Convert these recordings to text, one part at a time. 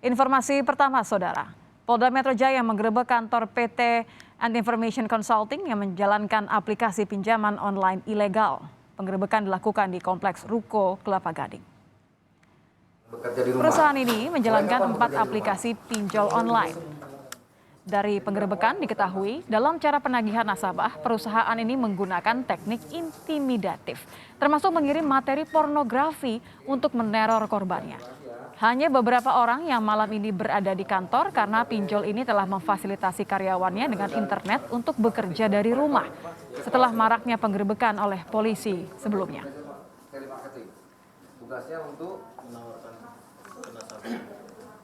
Informasi pertama, Saudara. Polda Metro Jaya menggerebek kantor PT and Information Consulting yang menjalankan aplikasi pinjaman online ilegal. Penggerebekan dilakukan di Kompleks Ruko Kelapa Gading. Perusahaan ini menjalankan 4 aplikasi pinjol online. Dari penggerebekan diketahui dalam cara penagihan nasabah, perusahaan ini menggunakan teknik intimidatif, termasuk mengirim materi pornografi untuk meneror korbannya. Hanya beberapa orang yang malam ini berada di kantor karena pinjol ini telah memfasilitasi karyawannya dengan internet untuk bekerja dari rumah setelah maraknya penggerebekan oleh polisi sebelumnya. Tugasnya untuk menawarkan nasabah.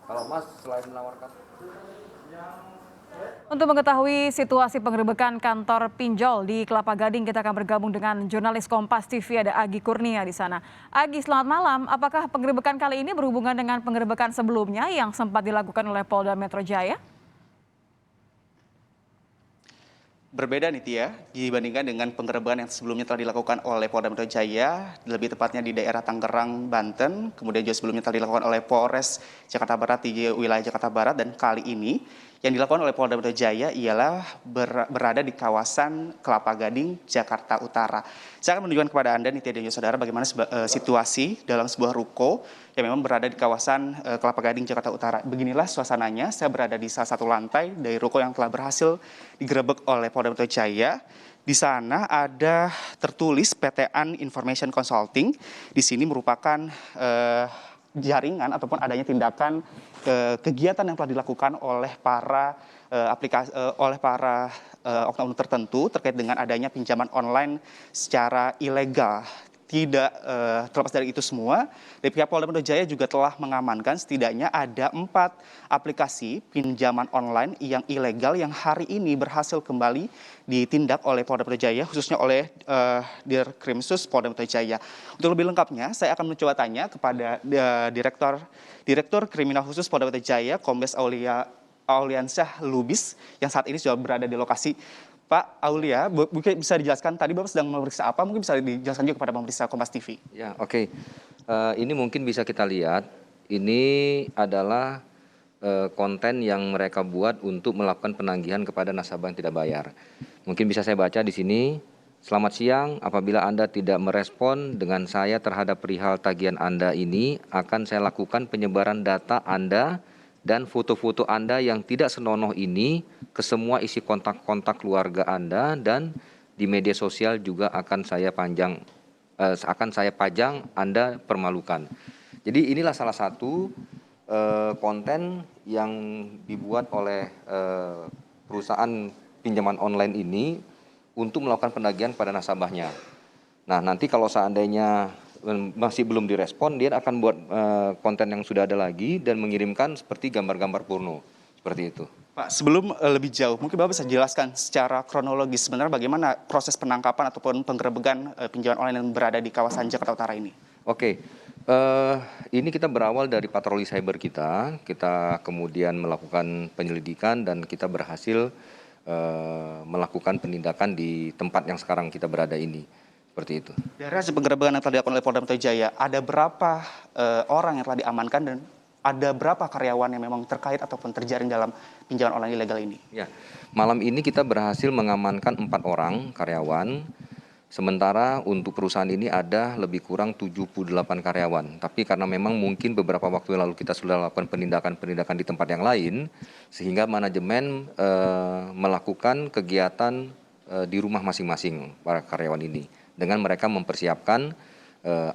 Kalau Mas selain menawarkan. Untuk mengetahui situasi penggerebekan kantor pinjol di Kelapa Gading, kita akan bergabung dengan jurnalis Kompas TV, ada Agi Kurnia di sana. Agi, selamat malam. Apakah penggerebekan kali ini berhubungan dengan penggerebekan sebelumnya yang sempat dilakukan oleh Polda Metro Jaya? Berbeda nih Tia, dibandingkan dengan penggerebekan yang sebelumnya telah dilakukan oleh Polda Metro Jaya, lebih tepatnya di daerah Tangerang, Banten, kemudian juga sebelumnya telah dilakukan oleh Polres Jakarta Barat di wilayah Jakarta Barat, dan kali ini yang dilakukan oleh Polda Metro Jaya ialah berada di kawasan Kelapa Gading, Jakarta Utara. Saya akan menunjukkan kepada Anda nih Tia dan juga saudara bagaimana situasi dalam sebuah ruko yang memang berada di kawasan Kelapa Gading, Jakarta Utara. Beginilah suasananya, saya berada di salah satu lantai dari ruko yang telah berhasil digerebek oleh Polda Metro Jaya. Di sana ada tertulis PT and Information Consulting. Di sini merupakan jaringan ataupun adanya tindakan kegiatan yang telah dilakukan oleh para oknum tertentu terkait dengan adanya pinjaman online secara ilegal. Tidak terlepas dari itu semua, dari pihak Polda Metro Jaya juga telah mengamankan setidaknya ada 4 aplikasi pinjaman online yang ilegal yang hari ini berhasil kembali ditindak oleh Polda Metro Jaya, khususnya oleh Dirkrimsus Polda Metro Jaya. Untuk lebih lengkapnya, saya akan mencoba tanya kepada Direktur Kriminal Khusus Polda Metro Jaya, Kombes Auliansyah Lubis, yang saat ini sudah berada di lokasi. Pak Aulia, mungkin bisa dijelaskan tadi Bapak sedang memeriksa apa? Mungkin bisa dijelaskan juga kepada pemirsa Kompas TV. Ya, oke. Ini mungkin bisa kita lihat. Ini adalah konten yang mereka buat untuk melakukan penagihan kepada nasabah yang tidak bayar. Mungkin bisa saya baca di sini. Selamat siang, apabila Anda tidak merespon dengan saya terhadap perihal tagihan Anda ini, akan saya lakukan penyebaran data Anda dan foto-foto Anda yang tidak senonoh ini ke semua isi kontak-kontak keluarga Anda, dan di media sosial juga akan saya pajang Anda permalukan. Jadi inilah salah satu konten yang dibuat oleh perusahaan pinjaman online ini untuk melakukan penagihan pada nasabahnya. Nah, nanti kalau seandainya masih belum direspon, dia akan buat konten yang sudah ada lagi dan mengirimkan seperti gambar-gambar porno, seperti itu. Pak, sebelum lebih jauh, mungkin Bapak bisa jelaskan secara kronologis sebenarnya bagaimana proses penangkapan ataupun penggerebekan pinjaman online yang berada di kawasan Jakarta Utara ini? Oke, ini kita berawal dari patroli cyber kita kemudian melakukan penyelidikan dan kita berhasil melakukan penindakan di tempat yang sekarang kita berada ini. Seperti itu. Dari hasil penggerebekan yang telah dilakukan oleh Polda Metro Jaya, ada berapa orang yang telah diamankan dan ada berapa karyawan yang memang terkait ataupun terjaring dalam pinjaman online ilegal ini? Ya, malam ini kita berhasil mengamankan 4 orang karyawan. Sementara untuk perusahaan ini ada lebih kurang 78 karyawan. Tapi karena memang mungkin beberapa waktu lalu kita sudah lakukan penindakan di tempat yang lain, sehingga manajemen melakukan kegiatan di rumah masing-masing para karyawan ini, dengan mereka mempersiapkan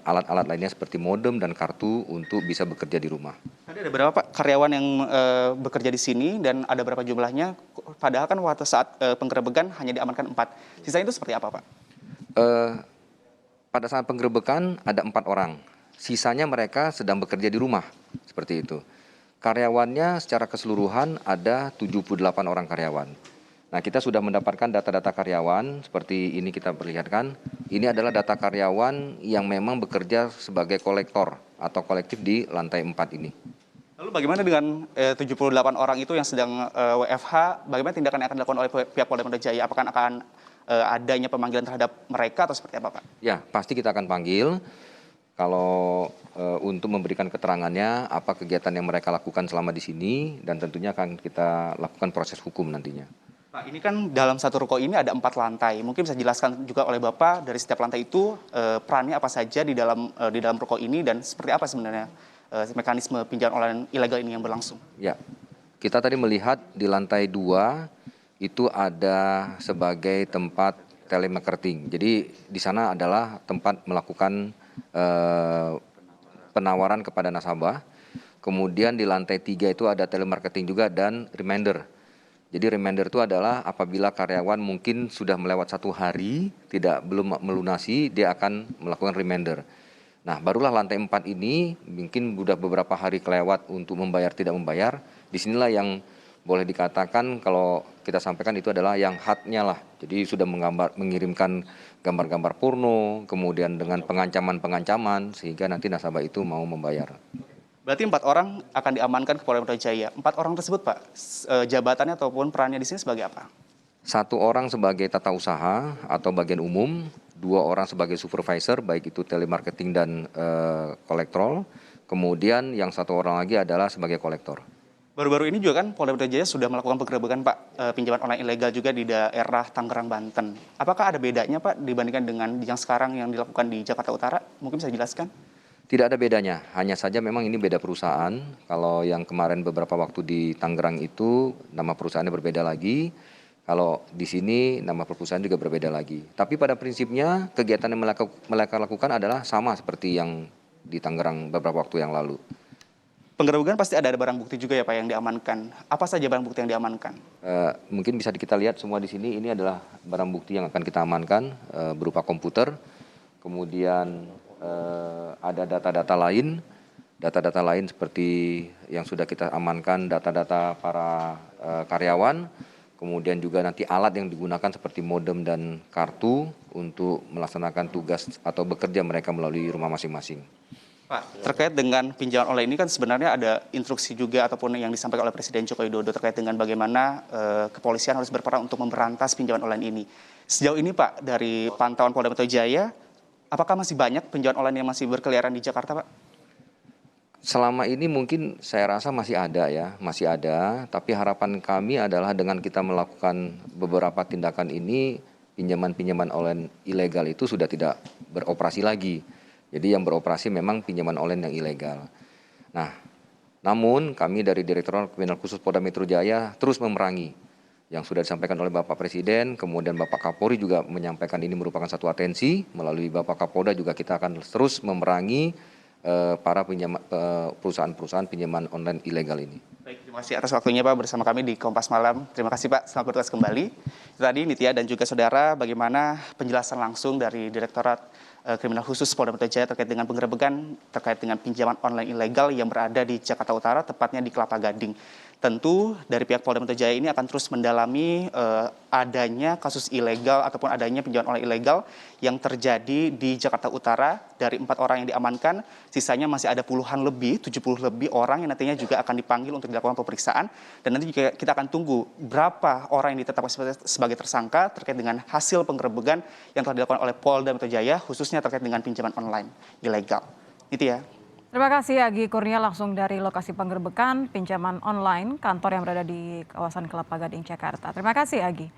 alat-alat lainnya seperti modem dan kartu untuk bisa bekerja di rumah. Tadi ada berapa Pak karyawan yang bekerja di sini dan ada berapa jumlahnya? Padahal kan waktu saat penggerebekan hanya diamankan 4. Sisanya itu seperti apa Pak? Pada saat penggerebekan ada 4 orang. Sisanya mereka sedang bekerja di rumah, seperti itu. Karyawannya secara keseluruhan ada 78 orang karyawan. Nah, kita sudah mendapatkan data-data karyawan seperti ini kita perlihatkan. Ini adalah data karyawan yang memang bekerja sebagai kolektor atau kolektif di lantai 4 ini. Lalu bagaimana dengan 78 orang itu yang sedang WFH? Bagaimana tindakan yang akan dilakukan oleh pihak Polda Metro Jaya? Apakah akan adanya pemanggilan terhadap mereka atau seperti apa, Pak? Ya, pasti kita akan panggil. kalau untuk memberikan keterangannya apa kegiatan yang mereka lakukan selama di sini dan tentunya akan kita lakukan proses hukum nantinya. Pak, ini kan dalam satu ruko ini ada 4 lantai. Mungkin bisa dijelaskan juga oleh Bapak dari setiap lantai itu perannya apa saja di dalam ruko ini dan seperti apa sebenarnya mekanisme pinjaman online ilegal ini yang berlangsung? Ya, kita tadi melihat di lantai 2 itu ada sebagai tempat telemarketing. Jadi di sana adalah tempat melakukan penawaran kepada nasabah. Kemudian di lantai 3 itu ada telemarketing juga dan reminder. Jadi reminder itu adalah apabila karyawan mungkin sudah melewat 1 hari belum melunasi, dia akan melakukan reminder. Nah, barulah lantai 4 ini mungkin sudah beberapa hari kelewat untuk membayar tidak membayar. Disinilah yang boleh dikatakan kalau kita sampaikan itu adalah yang hardnya lah. Jadi sudah mengirimkan gambar-gambar porno, kemudian dengan pengancaman-pengancaman sehingga nanti nasabah itu mau membayar. Berarti 4 orang akan diamankan ke Polda Metro Jaya. 4 orang tersebut, Pak, jabatannya ataupun perannya di sini sebagai apa? 1 orang sebagai tata usaha atau bagian umum, 2 orang sebagai supervisor, baik itu telemarketing dan kolektor. Kemudian yang 1 orang lagi adalah sebagai kolektor. Baru-baru ini juga kan Polda Metro Jaya sudah melakukan penggerebekan, Pak, pinjaman online ilegal juga di daerah Tangerang, Banten. Apakah ada bedanya, Pak, dibandingkan dengan yang sekarang yang dilakukan di Jakarta Utara? Mungkin bisa dijelaskan? Tidak ada bedanya, hanya saja memang ini beda perusahaan. Kalau yang kemarin beberapa waktu di Tangerang itu nama perusahaannya berbeda lagi. Kalau di sini nama perusahaan juga berbeda lagi. Tapi pada prinsipnya kegiatan yang mereka lakukan adalah sama seperti yang di Tangerang beberapa waktu yang lalu. Penggerebekan pasti ada barang bukti juga ya, Pak, yang diamankan. Apa saja barang bukti yang diamankan? Mungkin bisa kita lihat semua di sini, ini adalah barang bukti yang akan kita amankan berupa komputer. Kemudian ada data-data lain seperti yang sudah kita amankan, data-data para karyawan, kemudian juga nanti alat yang digunakan seperti modem dan kartu untuk melaksanakan tugas atau bekerja mereka melalui rumah masing-masing. Pak, terkait dengan pinjaman online ini kan sebenarnya ada instruksi juga ataupun yang disampaikan oleh Presiden Joko Widodo terkait dengan bagaimana kepolisian harus berperan untuk memberantas pinjaman online ini. Sejauh ini, Pak, dari pantauan Polda Metro Jaya, apakah masih banyak pinjaman online yang masih berkeliaran di Jakarta, Pak? Selama ini mungkin saya rasa masih ada ya, masih ada. Tapi harapan kami adalah dengan kita melakukan beberapa tindakan ini, pinjaman-pinjaman online ilegal itu sudah tidak beroperasi lagi. Jadi yang beroperasi memang pinjaman online yang ilegal. Nah, namun kami dari Direktorat Kriminal Khusus Polda Metro Jaya terus memerangi yang sudah disampaikan oleh Bapak Presiden, kemudian Bapak Kapolri juga menyampaikan ini merupakan satu atensi. Melalui Bapak Kapolda juga kita akan terus memerangi para perusahaan-perusahaan pinjaman online ilegal ini. Baik, terima kasih atas waktunya, Pak, bersama kami di Kompas Malam. Terima kasih, Pak, selamat bertugas kembali. Itu tadi Nitya dan juga saudara bagaimana penjelasan langsung dari Direktorat Kriminal Khusus Polda Metro Jaya terkait dengan penggerebekan terkait dengan pinjaman online ilegal yang berada di Jakarta Utara, tepatnya di Kelapa Gading. Tentu dari pihak Polda Metro Jaya ini akan terus mendalami adanya kasus ilegal ataupun adanya pinjaman online ilegal yang terjadi di Jakarta Utara. Dari 4 orang yang diamankan, sisanya masih ada puluhan lebih, 70 lebih orang yang nantinya juga akan dipanggil untuk dilakukan pemeriksaan. Dan nanti juga kita akan tunggu berapa orang yang ditetapkan sebagai tersangka terkait dengan hasil penggerebekan yang telah dilakukan oleh Polda Metro Jaya, khususnya terkait dengan pinjaman online ilegal. Itu ya. Terima kasih Agi Kurnia langsung dari lokasi penggerbekan pinjaman online kantor yang berada di kawasan Kelapa Gading, Jakarta. Terima kasih Agi.